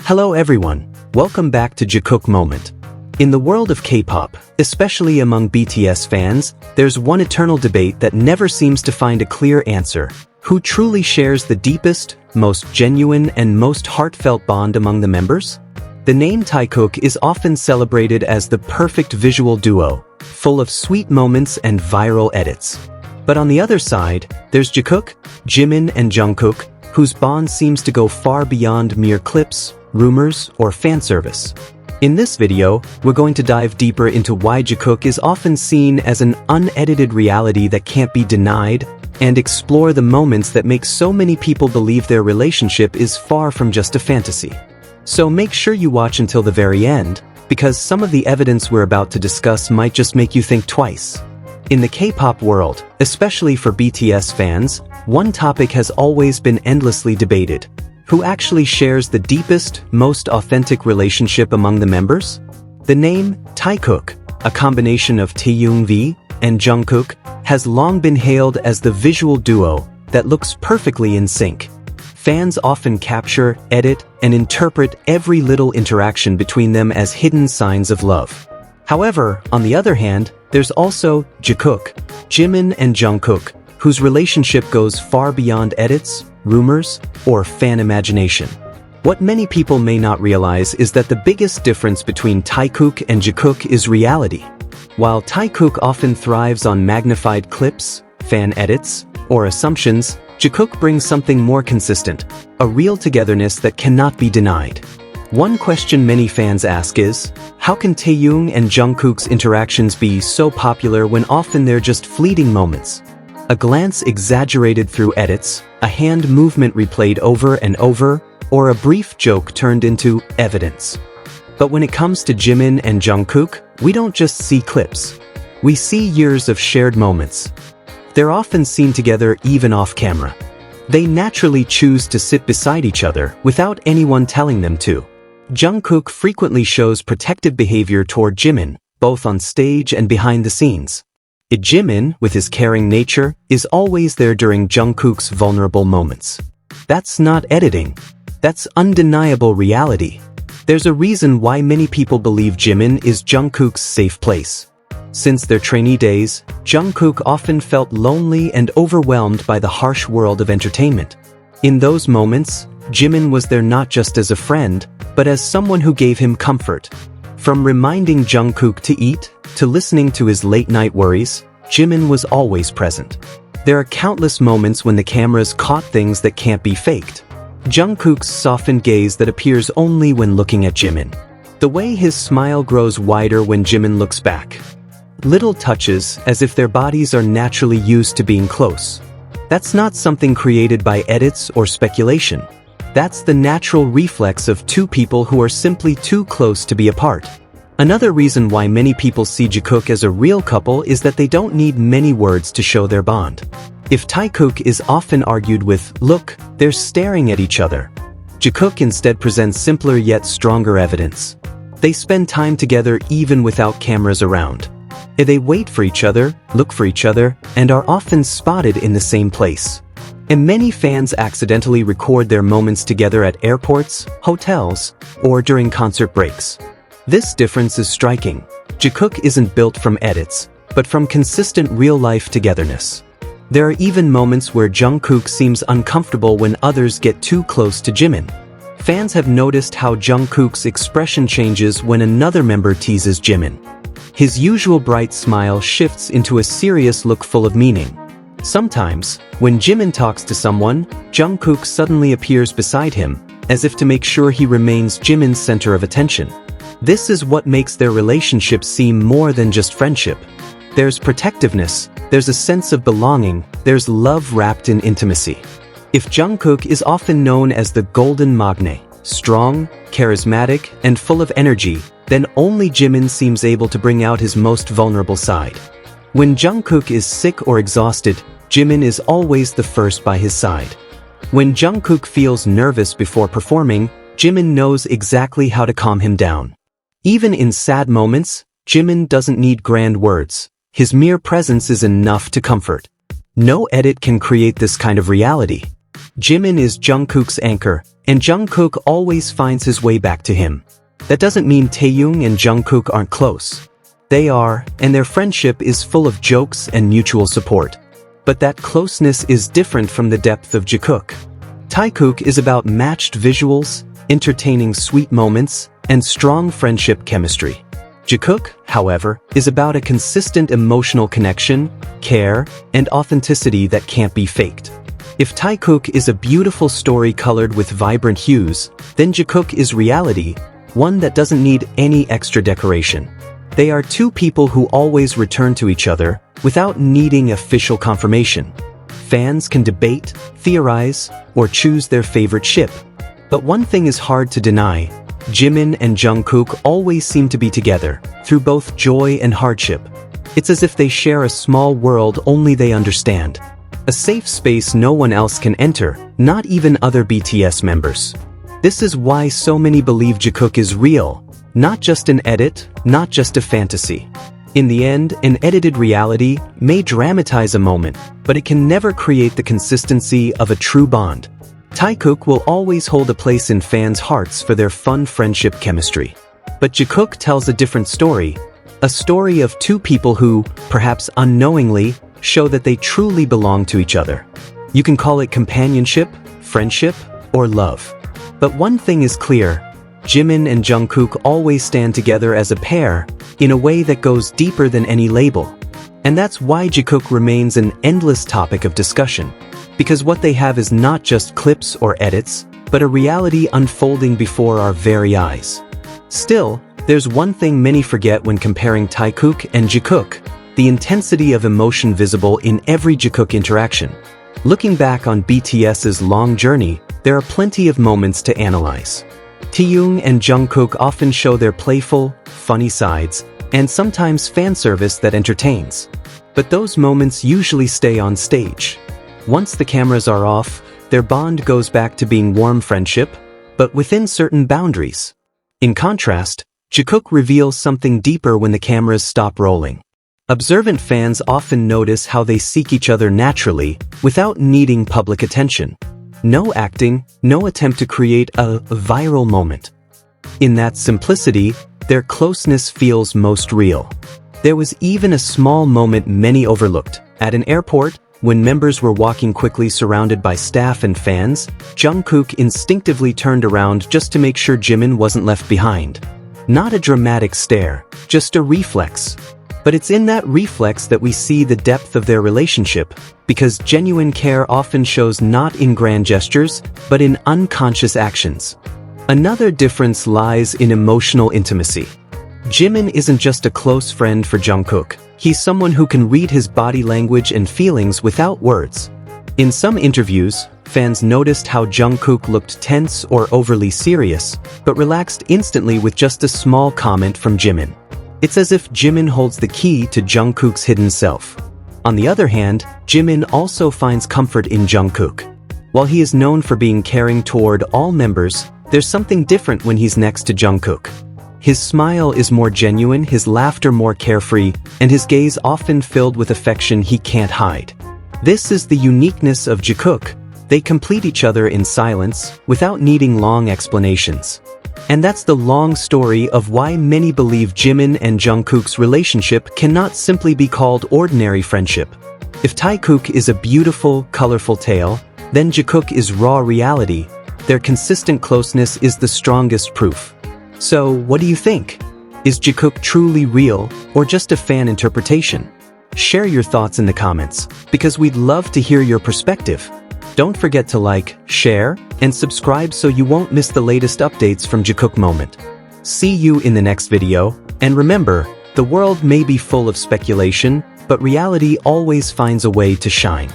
Hello everyone, welcome back to Jikook Moment. In the world of K-pop, especially among BTS fans, there's one eternal debate that never seems to find a clear answer. Who truly shares the deepest, most genuine, and most heartfelt bond among the members? The name Taekook is often celebrated as the perfect visual duo, full of sweet moments and viral edits. But on the other side, there's Jikook, Jimin and Jungkook, whose bond seems to go far beyond mere clips, rumors, or fan service. In this video, we're going to dive deeper into why Jikook is often seen as an unedited reality that can't be denied, and explore the moments that make so many people believe their relationship is far from just a fantasy. So make sure you watch until the very end, because some of the evidence we're about to discuss might just make you think twice. In the K-pop world, especially for BTS fans, one topic has always been endlessly debated. Who actually shares the deepest, most authentic relationship among the members? The name Taekook, a combination of Taehyung and Jungkook, has long been hailed as the visual duo that looks perfectly in sync. Fans often capture, edit, and interpret every little interaction between them as hidden signs of love. However, on the other hand, there's also Jikook, Jimin and Jungkook, whose relationship goes far beyond edits, rumors, or fan imagination. What many people may not realize is that the biggest difference between Taekook and Jikook is reality. While Taekook often thrives on magnified clips, fan edits, or assumptions, Jikook brings something more consistent, a real togetherness that cannot be denied. One question many fans ask is, how can Taehyung and Jungkook's interactions be so popular when often they're just fleeting moments? A glance exaggerated through edits, a hand movement replayed over and over, or a brief joke turned into evidence. But when it comes to Jimin and Jungkook, we don't just see clips. We see years of shared moments. They're often seen together even off camera. They naturally choose to sit beside each other without anyone telling them to. Jungkook frequently shows protective behavior toward Jimin, both on stage and behind the scenes. Jimin, with his caring nature, is always there during Jungkook's vulnerable moments. That's not editing. That's undeniable reality. There's a reason why many people believe Jimin is Jungkook's safe place. Since their trainee days, Jungkook often felt lonely and overwhelmed by the harsh world of entertainment. In those moments, Jimin was there not just as a friend, but as someone who gave him comfort. From reminding Jungkook to eat, to listening to his late-night worries, Jimin was always present. There are countless moments when the cameras caught things that can't be faked. Jungkook's softened gaze that appears only when looking at Jimin. The way his smile grows wider when Jimin looks back. Little touches, as if their bodies are naturally used to being close. That's not something created by edits or speculation. That's the natural reflex of two people who are simply too close to be apart. Another reason why many people see Jikook as a real couple is that they don't need many words to show their bond. If Taekook is often argued with, "Look, they're staring at each other," Jikook instead presents simpler yet stronger evidence. They spend time together even without cameras around. They wait for each other, look for each other, and are often spotted in the same place. And many fans accidentally record their moments together at airports, hotels, or during concert breaks. This difference is striking. Jikook isn't built from edits, but from consistent real-life togetherness. There are even moments where Jungkook seems uncomfortable when others get too close to Jimin. Fans have noticed how Jungkook's expression changes when another member teases Jimin. His usual bright smile shifts into a serious look full of meaning. Sometimes, when Jimin talks to someone, Jungkook suddenly appears beside him, as if to make sure he remains Jimin's center of attention. This is what makes their relationship seem more than just friendship. There's protectiveness, there's a sense of belonging, there's love wrapped in intimacy. If Jungkook is often known as the golden magne, strong, charismatic, and full of energy, then only Jimin seems able to bring out his most vulnerable side. When Jungkook is sick or exhausted, Jimin is always the first by his side. When Jungkook feels nervous before performing, Jimin knows exactly how to calm him down. Even in sad moments, Jimin doesn't need grand words. His mere presence is enough to comfort. No edit can create this kind of reality. Jimin is Jungkook's anchor, and Jungkook always finds his way back to him. That doesn't mean Taehyung and Jungkook aren't close. They are, and their friendship is full of jokes and mutual support. But that closeness is different from the depth of Jikook. Taekook is about matched visuals, entertaining sweet moments, and strong friendship chemistry. Jikook, however, is about a consistent emotional connection, care, and authenticity that can't be faked. If Taekook is a beautiful story colored with vibrant hues, then Jikook is reality, one that doesn't need any extra decoration. They are two people who always return to each other, without needing official confirmation. Fans can debate, theorize, or choose their favorite ship. But one thing is hard to deny: Jimin and Jungkook always seem to be together, through both joy and hardship. It's as if they share a small world only they understand. A safe space no one else can enter, not even other BTS members. This is why so many believe Jikook is real, not just an edit, not just a fantasy. In the end, an edited reality may dramatize a moment, but it can never create the consistency of a true bond. Taekook will always hold a place in fans' hearts for their fun friendship chemistry. But Jikook tells a different story, a story of two people who, perhaps unknowingly, show that they truly belong to each other. You can call it companionship, friendship, or love. But one thing is clear: Jimin and Jungkook always stand together as a pair, in a way that goes deeper than any label. And that's why Jikook remains an endless topic of discussion. Because what they have is not just clips or edits, but a reality unfolding before our very eyes. Still, there's one thing many forget when comparing Taekook and Jikook: the intensity of emotion visible in every Jikook interaction. Looking back on BTS's long journey, there are plenty of moments to analyze. Taehyung and Jungkook often show their playful, funny sides, and sometimes fan service that entertains. But those moments usually stay on stage. Once the cameras are off, their bond goes back to being warm friendship, but within certain boundaries. In contrast, Jikook reveals something deeper when the cameras stop rolling. Observant fans often notice how they seek each other naturally, without needing public attention. No acting, no attempt to create a viral moment. In that simplicity, their closeness feels most real. There was even a small moment many overlooked. At an airport, when members were walking quickly surrounded by staff and fans, Jungkook instinctively turned around just to make sure Jimin wasn't left behind. Not a dramatic stare, just a reflex. But it's in that reflex that we see the depth of their relationship, because genuine care often shows not in grand gestures, but in unconscious actions. Another difference lies in emotional intimacy. Jimin isn't just a close friend for Jungkook. He's someone who can read his body language and feelings without words. In some interviews, fans noticed how Jungkook looked tense or overly serious, but relaxed instantly with just a small comment from Jimin. It's as if Jimin holds the key to Jungkook's hidden self. On the other hand, Jimin also finds comfort in Jungkook. While he is known for being caring toward all members, there's something different when he's next to Jungkook. His smile is more genuine, his laughter more carefree, and his gaze often filled with affection he can't hide. This is the uniqueness of Jikook. They complete each other in silence, without needing long explanations. And that's the long story of why many believe Jimin and Jungkook's relationship cannot simply be called ordinary friendship. If Taekook is a beautiful, colorful tale, then Jikook is raw reality. Their consistent closeness is the strongest proof. So, what do you think? Is Jikook truly real, or just a fan interpretation? Share your thoughts in the comments, because we'd love to hear your perspective. Don't forget to like, share, and subscribe so you won't miss the latest updates from Jikook Moment. See you in the next video, and remember, the world may be full of speculation, but reality always finds a way to shine.